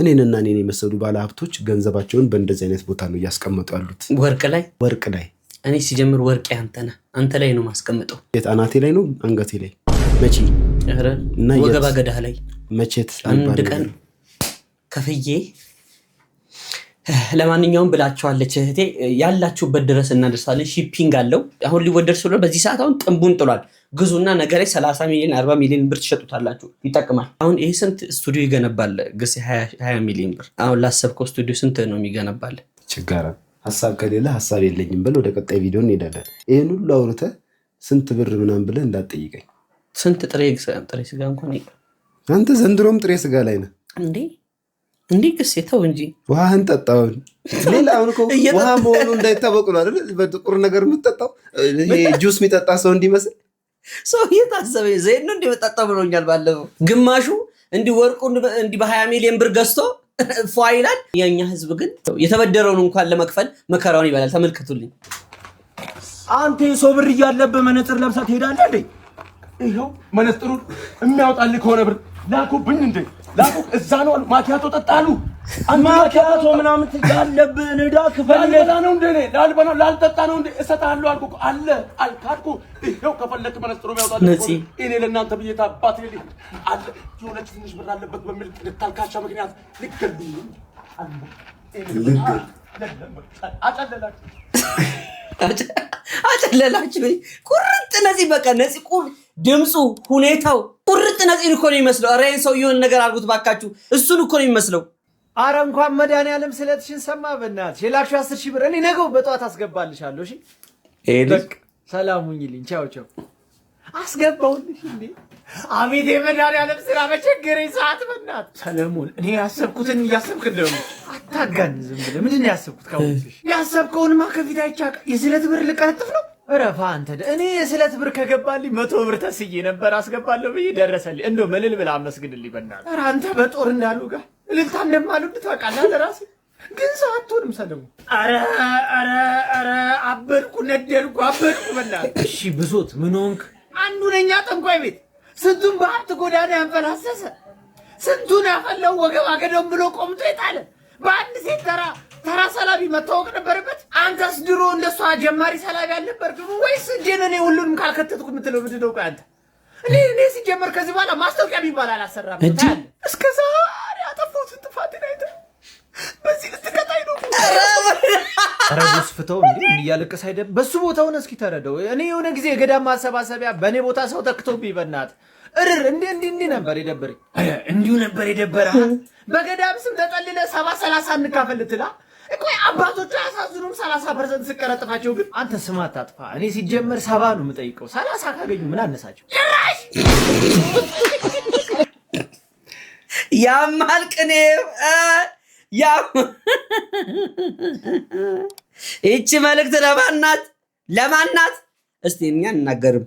እኔንና እኔን የመሰሉ ባለሀብቶች ገንዘባቸውን በእንደዚህ አይነት ቦታ ነው እያስቀመጡ ያሉት። ወርቅ ላይ እኔ ሲጀምር ወርቅ አንተ ላይ ነው ማስቀምጠው። አናቴ ላይ ነው አንገቴ ላይ መቼ እና ወገባ ገዳህ ላይ መቼት አንድ ቀን ከፍዬ። ለማንኛውም ብላችኋለች እህቴ፣ ያላችሁበት ድረስ እናደርሳለን። ሺፒንግ አለው። አሁን ሊወደድ ስለሆነ በዚህ ሰዓት አሁን ጥንቡን ጥሏል። ግዙና ነገ ላይ 30 ሚሊዮን 40 ሚሊዮን ብር ትሸጡታላችሁ። ይጠቅማል። አሁን ይሄ ስንት ስቱዲዮ ይገነባል? ግስ 20 ሚሊዮን ብር። አሁን ላሰብከው ስቱዲዮ ስንት ነው የሚገነባል? ችጋራ ሀሳብ ከሌለ ሀሳብ የለኝም በል። ወደ ቀጣይ ቪዲዮ እንሄዳለን። ይሄን ሁሉ አውርተህ ስንት ብር ምናምን ብለህ እንዳትጠይቀኝ። ስንት ጥሬ ስጋ እንኳን አንተ ዘንድሮም ጥሬ ስጋ ላይ ነህ እንዴ? ግስ ተው እንጂ ውሃህን ጠጣውን። ሌላ አሁን እኮ ውሃ መሆኑ እንዳይታወቅ ነው አይደል? በጥቁር ነገር የምትጠጣው ይሄ ጁስ የሚጠጣ ሰው እንዲመስል ሰው እየታሰበ ዘይት ነው እንደመጣጣው ብሎኛል ባለፈው። ግማሹ እንዲህ ወርቁን እንዲህ በ20 ሚሊዮን ብር ገዝቶ ፏ ይላል። የኛ ህዝብ ግን የተበደረውን እንኳን ለመክፈል መከራውን ይበላል። ተመልከቱልኝ። አንተ የሰው ብር እያለብህ መነጽር ለብሰህ ትሄዳለህ እንዴ? ይኸው መነጽሩን የሚያወጣልህ ከሆነ ብር ላኩብኝ እንዴ? ላኩ እዛ ነው አሉ። ማኪያቶ ጠጣሉ። ማኪያቶ ምናምን ያለብህን ዕዳ ክፈል። ላልበላ ነው እንደ እኔ ላልጠጣ ነው እንደ እሰጥሃለሁ አልኩህ አለ አልካድኩህ። ይኸው ከፈለክ መነጽሩ የሚያወጣልህ እኔ ለእናንተ ብዬ ታባት ሄድ አለ። የሆነች ትንሽ ብር አለበት በሚል ልታልካቻ ምክንያት ልገሉኝ አጨለላችሁ። ቁርጥ ነፂ በቃ ነፂ ድምፁ ሁኔታው ቁርጥ ነፂን እኮ ነው የሚመስለው። ኧረ ይሄን ሰው የሆነ ነገር አድርጉት ባካችሁ። እሱን እኮ ነው የሚመስለው። አረ እንኳን መድኃኒዓለም ስለትሽን ሰማ። በእናትሽ የላክሽው 10 ሺህ ብር እኔ ነገው በጠዋት አስገባልሻለሁ። እሺ ሰላም ሁኚልኝ። ቻው ቻው። አስገባውልሽ እንዴ? አቤት የመድኃኒዓለም ስራ በቸገረኝ ሰዓት። በእናትህ ሰለሞን፣ እኔ ያሰብኩትን እያሰብክ እንደሆነ አታጋን። ዝም ብለህ ምንድን ነው ያሰብኩት? ካወቅሽ ያሰብከውንማ ከፊት አይቻል። የስለት ብር ልቀጥፍ ነው? ረፋ አንተ። እኔ የስለት ብር ከገባልኝ 100 ብር ተስዬ ነበር አስገባለሁ ብዬ ደረሰልኝ። እንደው መልል ብላ አመስግንልኝ በእናትህ። ኧረ አንተ በጦር እንዳሉ ጋር እልልታ እንደማልወድ ታውቃለህ ለራስህ። ግን ሰው አትሆንም ሰለሞን። ኧረ አበድኩ፣ ነደድኩ፣ አበድኩ በእናትህ። እሺ ብሶት ምን ሆንክ? አንዱ ነኛ ጠንቋይ ቤት ስንቱን በሀብት ጎዳና ያንፈላሰሰ፣ ስንቱን ያፈለው ወገብ አገደም ብሎ ቆምጦ የጣለ፣ በአንድ ሴት ተራ ተራ ሰላቢ መታወቅ ነበረበት። አንተስ ድሮ እንደሷ ጀማሪ ሰላቢ አልነበርክም ወይስ ጀነኔ ሁሉንም ካልከተትኩ የምትለው ምንድን ነው? አንተ እኔ ሲጀመር ከዚህ በኋላ ማስታወቂያ ቢባል አላሰራም። ታያለህ እስከ ዛሬ አጠፋሁትን ጥፋት አይተ በዚህ ልትቀጣይ ነው። ረዱስ ፍተው እንዴ እያለቀስ አይደል? በሱ ቦታው ነው። እስኪ ተረደው። እኔ የሆነ ጊዜ የገዳም ማሰባሰቢያ በእኔ ቦታ ሰው ተክቶብኝ በእናትህ እርር እንዲህ ነበር የደበረኝ። እንዲሁ ነበር የደበረ። በገዳም ስም ተጠልለ 70-30 እንካፈል ትላ እኮ አባቶች አያሳዝኑም? 30% ስቀረጥፋቸው ግን አንተ ስም አታጥፋ። እኔ ሲጀመር 70 ነው የምጠይቀው። 30 ካገኙ ምን አነሳቸው? ያማል ቅኔ ይቺ መልእክት ለማናት? እስቲ እኛ እንናገርም።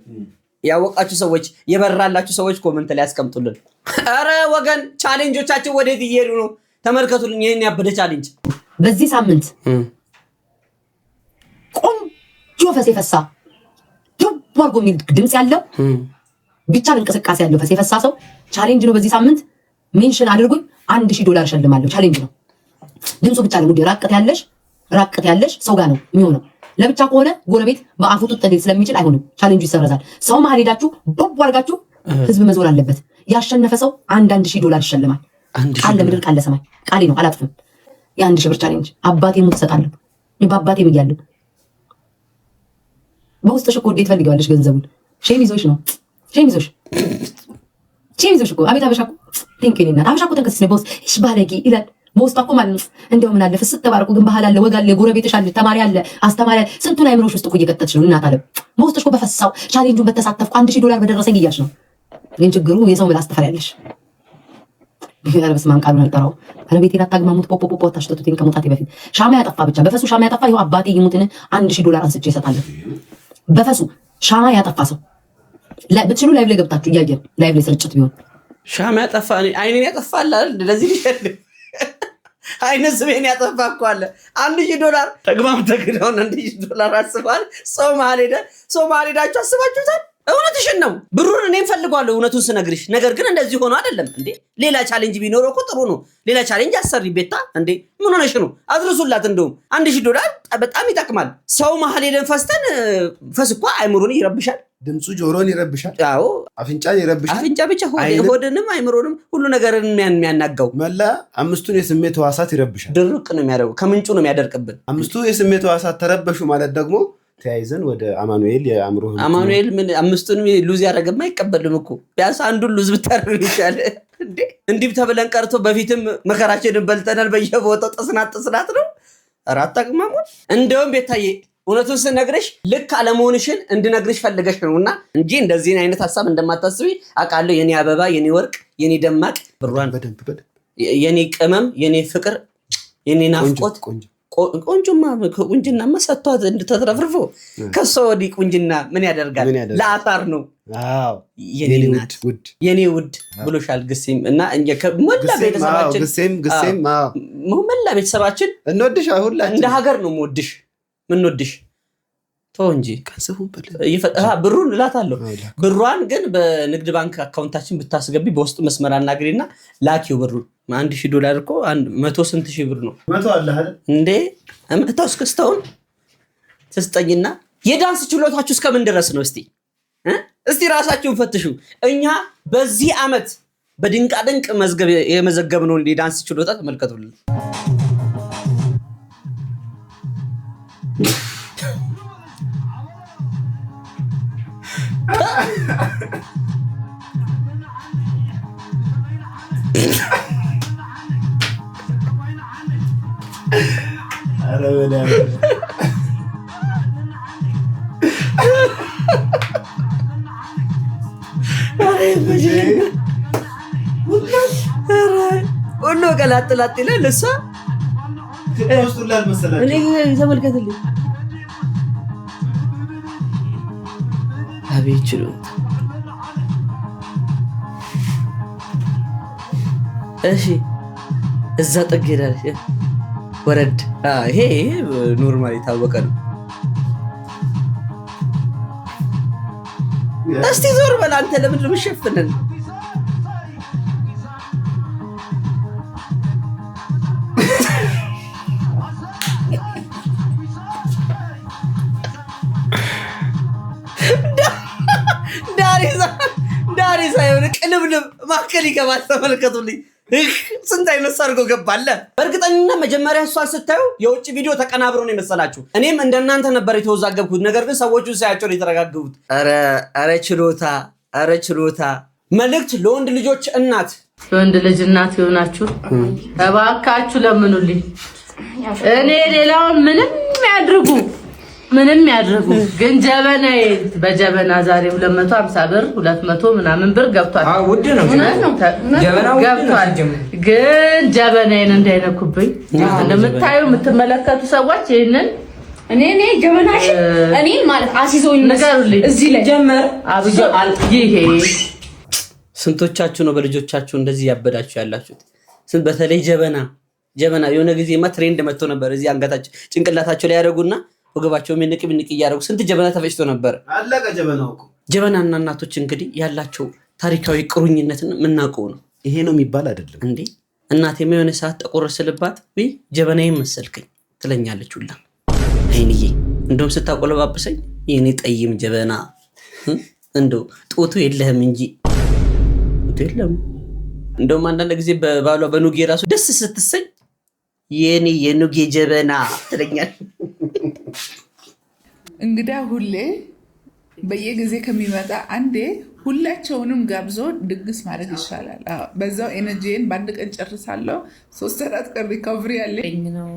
ያወቃችሁ ሰዎች የበራላችሁ ሰዎች ኮመንት ላይ ያስቀምጡልን። አረ ወገን ቻሌንጆቻችን ወዴት እየሄዱ ነው? ተመልከቱልኝ ይሄን ያበደ ቻሌንጅ። በዚህ ሳምንት ቆንጆ ፈሴ ፈሳ ዱባርጎ የሚል ድምጽ ያለው ብቻ እንቅስቃሴ ያለው ፈሴ ፈሳ ሰው ቻሌንጅ ነው። በዚህ ሳምንት ሜንሽን አድርጉኝ $1000 ሸልማለሁ። ቻሌንጅ ነው። ድምጹ ብቻ ነው። ራቅት ያለሽ ሰው ጋር ነው የሚሆነው። ለብቻ ከሆነ ጎረቤት በአፉ ጡጥ ሊል ስለሚችል አይሆንም። ቻሌንጁ ይሰረዛል። ሰው መሀል ሄዳችሁ ቦብ አድርጋችሁ ህዝብ መዞር አለበት። ያሸነፈ ሰው $1000 ይሸልማል። ቃል ለምድር ቃል ለሰማይ ቃሌ ነው አላጥፍም። የ1000 ብር ቻሌንጅ አባቴ ሙት ሰጣለሁ። በአባቴ ምያለሁ። በውስጥሽ እኮ እንዴት ፈልጊዋለሽ ገንዘቡን? ሼም ይዞሽ ነው። ሼም ይዞሽ እኮ አቤት አበሻ እኮ ቲንኪንና አበሻ እኮ ተንከስስ ነው። በውስጥ እሺ ባለቂ ይላል። በውስጥ እኮ ማለት እንደው ምን አለ ፍስጥ ተባረቁ። ግን ባህል አለ፣ ወግ አለ፣ ጎረቤትሽ አለ፣ ተማሪ አለ፣ አስተማሪ አለ። ስንቱን አይምሮሽ ውስጥ እኮ እየከተትሽ ነው። እናት አለ በውስጥሽ እኮ በፈሳው ቻሌንጁን በተሳተፍኩ $1000 በደረሰኝ እያልሽ ነው። ግን ችግሩ የሰው ምላስ ትፈሪያለሽ። ይሄ በስመ አብ ቃሉን አልጠራው። ባለቤቴን አታግማሙት። ፖፖ ታሽተቱኝ ከመውጣቴ በፊት ሻማ ያጠፋ ብቻ በፈሱ ሻማ ያጠፋ ይኸው አባቴ ይሙትን $1000 አንስቼ እሰጣለሁ። በፈሱ ሻማ ያጠፋ ሰው ብትችሉ ላይቭ ላይ ገብታችሁ እያየን ላይቭ ላይ ስርጭት ቢሆን ሻማ ያጠፋ አይኔን ያጠፋል አይደል? ለዚህ ልጅ አይነ ስሜን ያጠፋ እኮ አለ። $1000 ተግማም ተግዳውን $1000 አስባል። ሰው መሀል ሄዳችሁ አስባችሁታል? እውነትሽን ነው። ብሩን እኔም ፈልጓለሁ እውነቱን ስነግርሽ። ነገር ግን እንደዚህ ሆኖ አይደለም እንዴ። ሌላ ቻሌንጅ ቢኖረው እኮ ጥሩ ነው። ሌላ ቻሌንጅ አሰሪ ቤታ እንዴ ምን ሆነሽ ነው? አድርሱላት። እንደውም $1000 በጣም ይጠቅማል። ሰው መሀል ሄደን ፈስተን ፈስ እኮ አይምሮን ይረብሻል። ድምፁ ጆሮን ይረብሻል። አዎ አፍንጫን ይረብሻል። አፍንጫ ብቻ ሆድንም አይምሮንም ሁሉ ነገርን የሚያናጋው መላ 5ቱን የስሜት ሕዋሳት ይረብሻል። ድርቅ ነው የሚያደርገው። ከምንጩ ነው የሚያደርቅብን። 5ቱ የስሜት ሕዋሳት ተረበሹ ማለት ደግሞ ተያይዘን ወደ አማኑኤል የአእምሮ አማኑኤል ምን 5ቱንም ሉዝ ያደረገም አይቀበልም እኮ ቢያንስ አንዱን ሉዝ ብታደርግ ይሻላል እንዴ። እንዲህ ተብለን ቀርቶ በፊትም መከራችንን በልተናል። በየቦታው ጥስናት ነው። አራት አቅማሙን እንደውም ቤታዬ እውነቱን ስነግርሽ ልክ አለመሆንሽን እንድነግርሽ ፈልገሽ ነውና እንጂ እንደዚህን አይነት ሀሳብ እንደማታስቢ አውቃለሁ። የኔ አበባ፣ የኔ ወርቅ፣ የኔ ደማቅ ብሯን በደንብ የኔ ቅመም፣ የኔ ፍቅር፣ የኔ ናፍቆት ቆንጆማ ቁንጅናማ ሰጥቷት እንድትተረፍርፎ ከሷ ወዲህ ቁንጅና ምን ያደርጋል? ለአታር ነው። የኔ ውድ ብሎሻል ግሴም እና መላ ቤተሰባችን እንወድሽ። ሁላችን እንደ ሀገር ነው የምወድሽ ምንወድሽ ተው እንጂ ብሩን እላታለሁ። ብሯን ግን በንግድ ባንክ አካውንታችን ብታስገቢ በውስጥ መስመር አናግሪና ላኪው ብሩን። $1000 እኮ 100 ስንት ሺህ ብር ነው? 100 አለ አይደል እንዴ? እምታውስ ከስተውን ትስጠኝና የዳንስ ችሎታችሁ እስከምን ድረስ ነው? እስቲ ራሳችሁን ፈትሹ። እኛ በዚህ ዓመት በድንቃድንቅ መዝገብ የመዘገብነው የዳንስ ችሎታ ተመልከቱልን። ሁሉ ቀላጥላጥ ይላል። እሷ እኔ ተመልከትልኝ። አቤት ችሎታ። እሺ እዛ ጥግ ሄዳለች። ወረድ። ይሄ ኖርማል የታወቀ ነው። እስቲ ዞር በል አንተ። ለምን ነው የምትሸፍነን? ሳይሆን ቅልብልብ ማከል ይገባል። ተመልከቱልኝ ስንት አይነት ሰርጎ ገባለ። በእርግጠኝነት መጀመሪያ እሷን ስታዩ የውጭ ቪዲዮ ተቀናብሮ ነው የመሰላችሁ። እኔም እንደናንተ ነበር የተወዛገብኩት። ነገር ግን ሰዎቹ ሳያቸው ነው የተረጋገቡት። ኧረ ችሎታ። መልእክት ለወንድ ልጆች እናት፣ ለወንድ ልጅ እናት ይሆናችሁ እባካችሁ ለምኑልኝ። እኔ ሌላውን ምንም ያድርጉ ግን ጀበናዬ በጀበና ዛሬ 250 ብር 200 ምናምን ብር ገብቷል። ውድ ነው ጀበናው ገብቷል። ግን ጀበናዬን እንዳይነኩብኝ እንደምታዩ የምትመለከቱ ሰዎች ይሄንን እኔ ጀበናሽ እኔ ማለት አሲዞኝ ንገሩልኝ። እዚህ ላይ ጀመር አብጆ ይሄ ስንቶቻችሁ ነው በልጆቻችሁ እንደዚህ ያበዳችሁ ያላችሁት? ስንት በተለይ ጀበና የሆነ ጊዜማ ትሬንድ መጥቶ ነበር። እዚህ አንገታቸው ጭንቅላታቸው ላይ ያደርጉና ወገባቸው ምንቅ እያደረጉ ስንት ጀበና ተፈጭቶ ነበር። አለቀ ጀበናው እኮ። ጀበናና እናቶች እንግዲህ ያላቸው ታሪካዊ ቅሩኝነትን የምናውቀው ነው። ይሄ ነው የሚባል አይደለም እንዴ። እናቴማ የሆነ ሰዓት ጠቆር ስልባት ወይ ጀበናዬን መሰልከኝ ትለኛለች ሁላ። አይንዬ እንደውም ስታቆለባብሰኝ የኔ ጠይም ጀበና እንደው ጦቱ የለህም እንጂ የለም። እንደውም አንዳንድ ጊዜ በባሏ በኑጌ ራሱ ደስ ስትሰኝ የኔ የኑጌ ጀበና ትለኛል። እንግዳ ሁሌ በየጊዜ ከሚመጣ አንዴ ሁላቸውንም ጋብዞ ድግስ ማድረግ ይሻላል። በዛው ኤነርጂን በአንድ ቀን ጨርሳለሁ። 3-4 ቀን ሪካቨሪ ያለኝ ነው።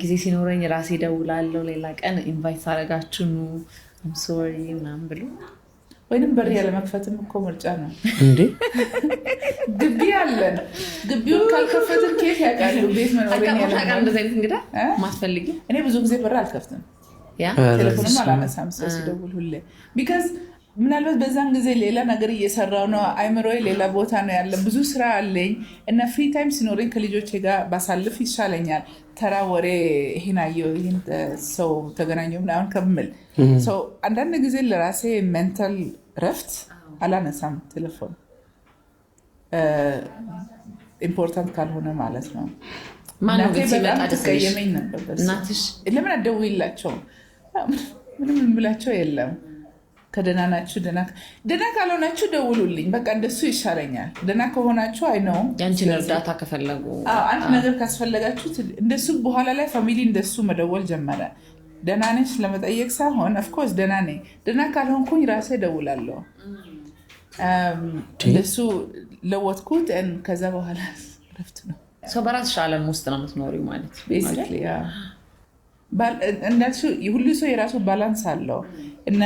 ጊዜ ሲኖረኝ ራሴ እደውላለሁ። ሌላ ቀን ኢንቫይት አደረጋችሁ ኑ አም ሶሪ ምናምን ብሎ ወይንም በር ያለመክፈትም እኮ ምርጫ ነው እንዴ። ግቢ አለን። ግቢውን ካልከፈትን ኬት ያውቃሉ ቤት መኖሬን እንግዳ ማስፈልጊ። እኔ ብዙ ጊዜ በር አልከፍትም፣ ቴሌፎንም አላነሳም ሰው ሲደውል ሁሌ። ቢካዝ ምናልባት በዛን ጊዜ ሌላ ነገር እየሰራው ነው፣ አይምሮዬ ሌላ ቦታ ነው ያለ፣ ብዙ ስራ አለኝ እና ፍሪ ታይም ሲኖረኝ ከልጆቼ ጋር ባሳልፍ ይሻለኛል። ተራ ወሬ ይሄን አየሁ ይሄን ሰው ተገናኘው ምናምን ከምል ሰው አንዳንድ ጊዜ ለራሴ ሜንታል ረፍት አላነሳም ቴሌፎን ኢምፖርታንት ካልሆነ ማለት ነው። ማነው ግን ሲመጣ ትቀየመኝ ነበር። እናትሽ ለምን አትደውይላቸው? ምንም ብላቸው የለም። ከደህና ናችሁ ደህና ካልሆናችሁ ደውሉልኝ። በቃ እንደሱ ይሻለኛል። ደህና ከሆናችሁ አይ ነው ያንቺን እርዳታ ከፈለጉ አንድ ነገር ካስፈለጋችሁ እንደሱ በኋላ ላይ ፋሚሊ እንደሱ መደወል ጀመረ። ደህና ነሽ ለመጠየቅ ሳይሆን ኦፍኮርስ ደህና ነኝ። ደህና ካልሆንኩኝ ራሴ ደውላለሁ። እንደሱ ለወጥኩት ከዛ በኋላ ረፍት ነው። ሰው በራስሽ ዓለም ውስጥ ነው የምትኖሪው ማለት ቤሲክሊ እንዳልሽው ሁሉ ሰው የራሱ ባላንስ አለው እና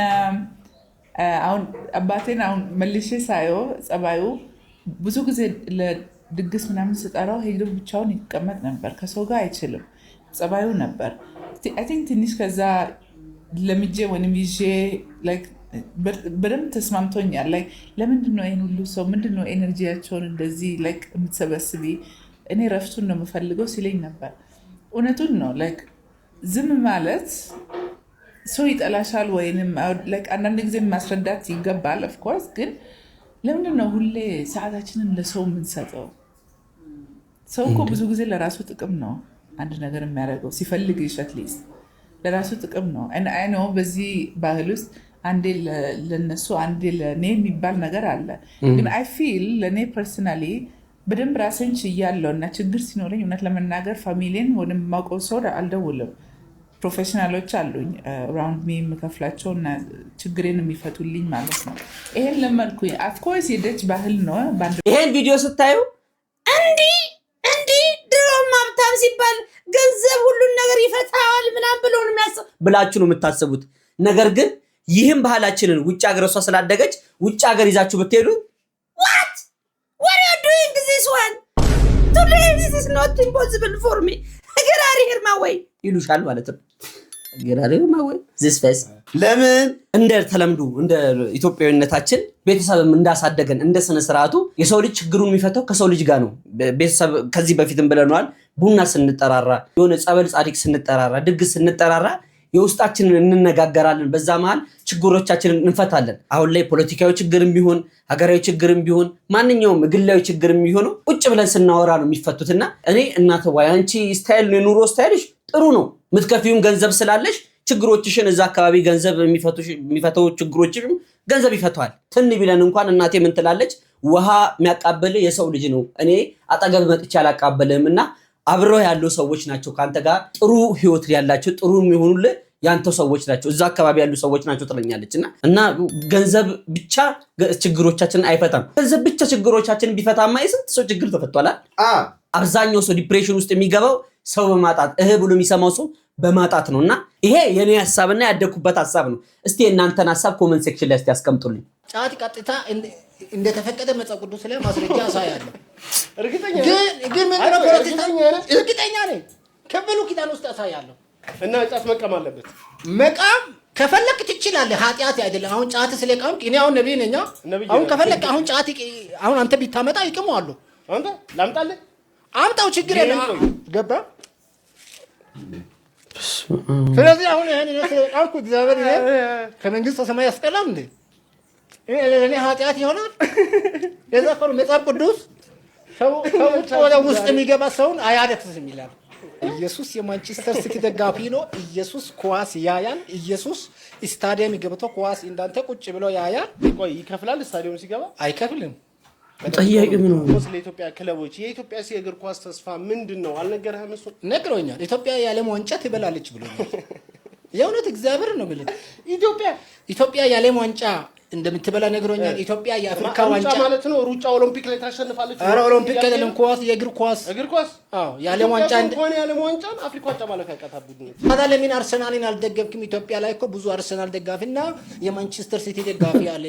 አሁን አባቴን አሁን መልሼ ሳየው ጸባዩ ብዙ ጊዜ ለድግስ ምናምን ስጠራው ሄዶ ብቻውን ይቀመጥ ነበር፣ ከሰው ጋር አይችልም። ጸባዩ ነበር አይ ቲንክ ትንሽ ከዛ ለምጄ ወይም ይዤ በደንብ ተስማምቶኛል። ለምንድነው ይህን ሁሉ ሰው ምንድነው ኤነርጂያቸውን እንደዚህ የምትሰበስቢ? እኔ ረፍቱን ነው የምፈልገው ሲለኝ ነበር። እውነቱን ነው። ዝም ማለት ሰው ይጠላሻል ወይንም አንዳንድ ጊዜ ማስረዳት ይገባል ኦፍኮርስ። ግን ለምንድነው ሁሌ ሰዓታችንን ለሰው የምንሰጠው? ሰው እኮ ብዙ ጊዜ ለራሱ ጥቅም ነው አንድ ነገር የሚያደርገው ሲፈልግ ይሸትሊስ ለራሱ ጥቅም ነው። አይ ነው በዚህ ባህል ውስጥ አንዴ ለነሱ አንዴ ለኔ የሚባል ነገር አለ። ግን አይ ፊል ለኔ ፐርሰናሊ በደንብ ራሴን ችያለሁ እና ችግር ሲኖረኝ እውነት ለመናገር ፋሚሊን ወደ ማውቀው ሰው አልደውልም። ፕሮፌሽናሎች አሉኝ አራውንድ ሚ የምከፍላቸው እና ችግሬን የሚፈቱልኝ ማለት ነው። ይሄን ለመልኩኝ ኦፍኮርስ የደች ባህል ነው። ይሄን ቪዲዮ ስታዩ እንዲህ ድሮም ሀብታም ሲባል ገንዘብ ሁሉን ነገር ይፈታል ምናምን ብላችሁ ነው የምታስቡት። ነገር ግን ይህም ባህላችንን ውጭ ሀገር እሷ ስላደገች ውጭ ሀገር ይዛችሁ ብትሄዱ what are you doing this one today this is not impossible for me get out of here my way ይሉሻል ማለት ነው። get out of my way this face ለምን እንደ ተለምዱ እንደ ኢትዮጵያዊነታችን ቤተሰብም እንዳሳደገን እንደ ስነ ስርዓቱ የሰው ልጅ ችግሩን የሚፈታው ከሰው ልጅ ጋር ነው። ቤተሰብ ከዚህ በፊትም ብለናል። ቡና ስንጠራራ የሆነ ጸበል ጻድቅ ስንጠራራ ድግስ ስንጠራራ የውስጣችንን እንነጋገራለን። በዛ መሃል ችግሮቻችንን እንፈታለን። አሁን ላይ ፖለቲካዊ ችግርም ቢሆን ሀገራዊ ችግርም ቢሆን ማንኛውም ግላዊ ችግርም ቢሆን ቁጭ ብለን ስናወራ ነው የሚፈቱትና እኔ እናተዋ ያንቺ ስታይል የኑሮ ስታይልሽ ጥሩ ነው። ምትከፊውም ገንዘብ ስላለሽ ችግሮችሽን እዛ አካባቢ ገንዘብ የሚፈተው ችግሮችም ገንዘብ ይፈቷል። ትን ቢለን እንኳን እናቴ ምን ትላለች? ውሃ የሚያቃብል የሰው ልጅ ነው። እኔ አጠገብ መጥቼ አላቃበልህምና አብረው ያሉ ሰዎች ናቸው ካንተ ጋር ጥሩ ህይወት ያላቸው ጥሩ የሚሆኑልህ ያንተው ሰዎች ናቸው፣ እዛ አካባቢ ያሉ ሰዎች ናቸው ትለኛለችና እና ገንዘብ ብቻ ችግሮቻችንን አይፈታም። ገንዘብ ብቻ ችግሮቻችንን ቢፈታማ የስንት ሰው ችግር ተፈቷል። አብዛኛው ሰው ዲፕሬሽን ውስጥ የሚገባው ሰው በማጣት ብሎ የሚሰማው ሰው በማጣት ነውና ይሄ የኔ ሐሳብና ያደኩበት ሐሳብ ነው። እስቲ እናንተን ሐሳብ ኮሜንት ሴክሽን ላይ እስቲ አስቀምጡልኝ። ጫት ቀጥታ እንደተፈቀደ መጽሐፍ ቅዱስ ላይ ማስረጃ ያሳያል። እርግጠኛ ግን ምን ነው እርግጠኛ ነኝ ከበሉ ኪዳን ውስጥ ያሳያለሁ። እና ጫት መቃም አለበት። መቃም ከፈለክ ትችላለህ፣ ኃጢአት አይደለም። አሁን ጫት ስለቃም እኔ አሁን ነብይ ነኝ። አሁን ከፈለክ አሁን ጫት አሁን አንተ ቢታመጣ ይቅመዋሉ። አንተ ላምጣልህ፣ አምጣው፣ ችግር የለም። ገባ። ስለዚህ አሁን ይሄን ስለቃምኩ እግዚአብሔር ከመንግስተ ሰማይ ያስቀላል እንዴ? እኔ ኃጢአት ይሆናል? የዛ እኮ መጽሐፍ ቅዱስ ሰው ወደ ውስጥ የሚገባ ሰውን አያደክስም ይላል። ኢየሱስ የማንቸስተር ሲቲ ደጋፊ ነው። ኢየሱስ ኳስ ያያል። ኢየሱስ ስታዲየም ገብቶ ኳስ እንዳንተ ቁጭ ብሎ ያያል። ቆይ ይከፍላል? ስታዲየም ሲገባ አይከፍልም። ጠያቂ ምን ነው? ለኢትዮጵያ ክለቦች የኢትዮጵያ የእግር ኳስ ተስፋ ምንድነው? አልነገረህም? እሱ ነግሮኛል። ኢትዮጵያ የዓለም ዋንጫ ትበላለች ብሎኛል። የእውነት እግዚአብሔር ነው ብለህ ኢትዮጵያ የዓለም ዋንጫ እንደምትበላ ነግሮኛል። ኢትዮጵያ የአፍሪካ ዋንጫ ማለት ነው። ሩጫ ኦሎምፒክ ላይ ታሸንፋለች። አረ ኦሎምፒክ አይደለም፣ ኳስ፣ የእግር ኳስ። አዎ የዓለም ዋንጫ እንኳን የዓለም ዋንጫ አፍሪካ ዋንጫ ማለት ያቃታ ቡድን ነው። ታዲያ ለምን አርሰናልን አልደገፍክም? ኢትዮጵያ ላይ እኮ ብዙ አርሰናል ደጋፊና የማንቸስተር ሲቲ ደጋፊ አለ።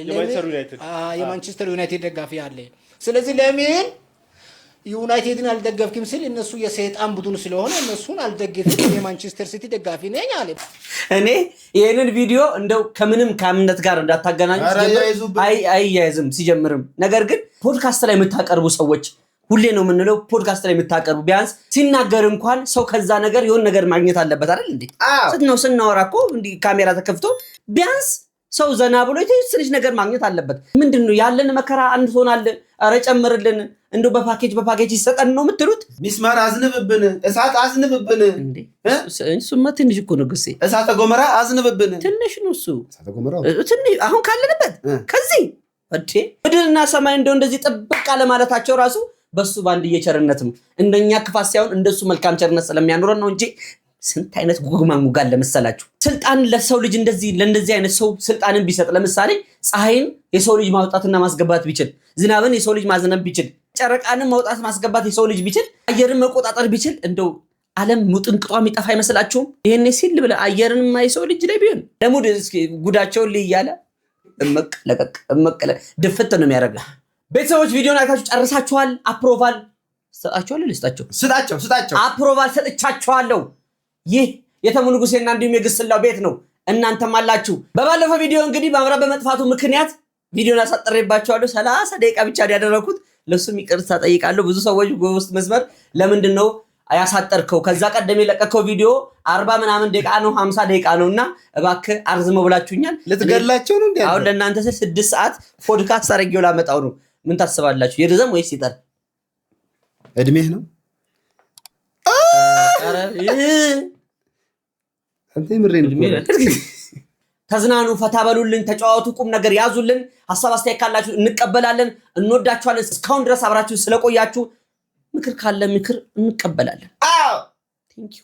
የማንቸስተር ዩናይትድ ደጋፊ አለ። ስለዚህ ለምን ዩናይትድን አልደገፍክም ሲል እነሱ የሰይጣን ቡድን ስለሆነ እነሱን አልደገፍክም፣ የማንቸስተር ሲቲ ደጋፊ ነኝ አለ። እኔ ይሄንን ቪዲዮ እንደው ከምንም ከእምነት ጋር እንዳታገናኙ አይያይዝም ሲጀምርም። ነገር ግን ፖድካስት ላይ የምታቀርቡ ሰዎች ሁሌ ነው የምንለው፣ ፖድካስት ላይ የምታቀርቡ ቢያንስ ሲናገር እንኳን ሰው ከዛ ነገር የሆነ ነገር ማግኘት አለበት አይደል እንዴ? ስናወራ እኮ እንዲህ ካሜራ ተከፍቶ ቢያንስ ሰው ዘና ብሎ ትንሽ ነገር ማግኘት አለበት። ምንድነው ያለን መከራ አንድ ሆናለ። አረ ጨምርልን እንደው በፓኬጅ ይሰጠን ነው የምትሉት? ሚስማር አዝንብብን፣ እሳት አዝንብብን እንዴ? እሱማ ትንሽ እኮ ነው ግሴ። እሳተ ገሞራ አዝንብብን ትንሽ ነው እሱ። እሳተ ገሞራ ትንሽ አሁን ካለንበት ከዚህ እዴ ምድርና ሰማይ እንደዚህ ጥብቅ አለ ማለታቸው ራሱ በሱ ባንድ የቸርነት ነው። እንደኛ ክፋት ሳይሆን እንደሱ መልካም ቸርነት ስለሚያኖረን ነው እንጂ ስንት አይነት ጉግማንጉጋ ለመሰላችሁ። ስልጣን ለሰው ልጅ ለእንደዚህ አይነት ሰው ስልጣንን ቢሰጥ፣ ለምሳሌ ፀሐይን የሰው ልጅ ማውጣትና ማስገባት ቢችል፣ ዝናብን የሰው ልጅ ማዝነብ ቢችል፣ ጨረቃንን ማውጣት ማስገባት የሰው ልጅ ቢችል፣ አየርን መቆጣጠር ቢችል እንደው ዓለም ሙጥንቅጧ የሚጠፋ አይመስላችሁም? ይሄኔ ሲል ብለ አየርን የሰው ልጅ ላይ ቢሆን ለሙድ ጉዳቸውን ልያለ ድፍት ነው የሚያደርገው። ቤተሰቦች ቪዲዮን አይታችሁ ጨርሳችኋል? አፕሮቫል ሰጣችኋል? ስጣቸው። አፕሮቫል ሰጥቻችኋለሁ። ይህ የተሙ ንጉሴና እንዲሁም የግስላው ቤት ነው። እናንተም አላችሁ። በባለፈው ቪዲዮ እንግዲህ ማምራ በመጥፋቱ ምክንያት ቪዲዮን አሳጥሬባችኋለሁ። 30 ደቂቃ ብቻ ያደረኩት፣ ለሱም ይቅርታ ጠይቃለሁ። ብዙ ሰዎች በውስጥ መስመር ለምንድነው ያሳጠርከው? ከዛ ቀደም የለቀቀው ቪዲዮ 40 ምናምን ደቂቃ ነው 50 ደቂቃ ነውና እባክህ አርዝመው ብላችሁኛል። ልትገላቸው ነው እንዴ? አሁን ለእናንተ 6 ሰዓት ፖድካስት አድርጌው ላመጣው ነው። ምን ታስባላችሁ? ይርዘም ወይስ ይጠር? እድሜህ ነው? አረ አንተ ምሬን ተዝናኑ፣ ፈታ በሉልን፣ ተጫዋቱ፣ ቁም ነገር ያዙልን። ሐሳብ አስተያየት ካላችሁ እንቀበላለን። እንወዳችኋለን። እስካሁን ድረስ አብራችሁ ስለቆያችሁ ምክር ካለ ምክር እንቀበላለን። ቴንክ ዩ